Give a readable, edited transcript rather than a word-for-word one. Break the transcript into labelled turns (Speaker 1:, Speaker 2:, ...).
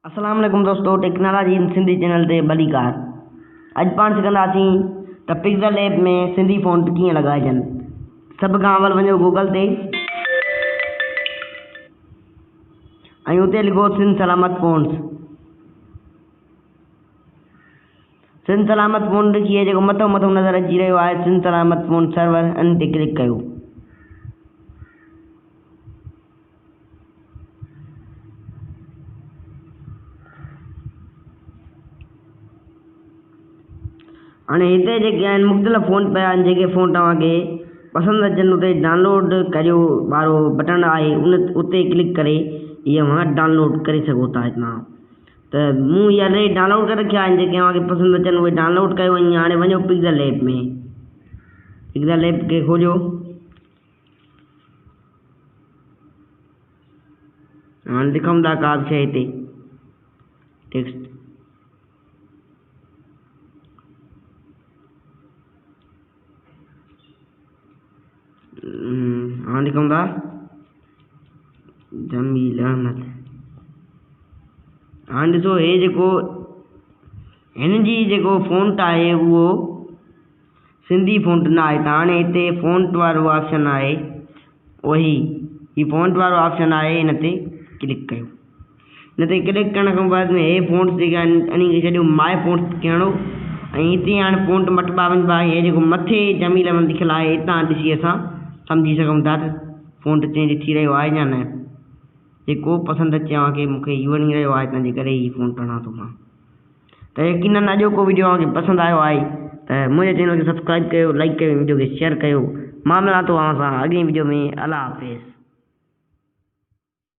Speaker 1: अस्सलाम वालेकुम दोस्तों, टेक्नोलॉजी इन सिंधी चैनल ते भलीकार। अॼु पाण सिखंदासीं त पिक्सल ऐप में सिंधी फ़ॉन्ट कीअं लॻाइजनि। सभ खां अवल वञो गूगल ते ऐं उते लिखो सिंध सलामत फ़ॉन्ट्स। सिंध सलामत फ़ॉन्ट लिखिए जेको मथों नज़र अची रहियो आहे सिंध सलामत फ़ॉन्ट सर्वर, इन ते क्लिक कयो। हाणे हिते जेके आहिनि मुख़्तलिफ़ फ़ॉन्ट पिया आहिनि, जेके फ़ॉन्ट तव्हांखे पसंदि अचनि उते डाउनलोड करियो वारो बटण आहे, उते क्लिक करे इहे वहाँ डाउनलोड करे सघो था। हितां त मूं इहे ऑलरेडी डाउनलोड करे रखिया आहिनि, जेके तव्हांखे पसंदि अचनि उहे डाउनलोड कयो। ऐं हाणे वञो पिक्सल ऐप में, पिक्सल ऐप खे खोलियो। हाणे लिखूं था का बि शइ हिते टेक्स्ट, हाणे लिखूं था जमील अहमद। हाणे ॾिसो हे जेको हिन जी जेको फ़ॉन्ट आहे उहो सिंधी फ़ॉन्ट न आहे, त हाणे हिते फ़ॉन्ट वारो ऑप्शन आहे, वही ही फ़ॉन्ट वारो ऑप्शन आहे, हिन ते क्लिक कयो। हिन ते क्लिक करण खां बाद में हे फ़ॉन्ट्स जेके आहिनि इन्ही खे छॾियो माय फ़ॉन्ट्स कहिड़ो, ऐं हिते हाणे फ़ॉन्ट मटिबा वञिबा। हे जेको मथे जमील अहमद लिखियलु आहे, हितां ॾिसी असां सम्झी सघूं था त फ़ॉन्ट चेंज थी रहियो आहे या न। जेको पसंदि अचे तव्हांखे, मूंखे इहो वणी रहियो आहे, तंहिंजे करे ही फ़ॉन्ट हणां थो मां। त यकीनन अॼोको वीडियो तव्हांखे पसंदि आयो आहे त मुंहिंजे चैनल खे सब्सक्राइब कयो, लाइक कयो, वीडियो खे शेयर कयो। मां मिलां थो तव्हां सां अॻिले वीडियो में। अल्लाह हाफ़िज़।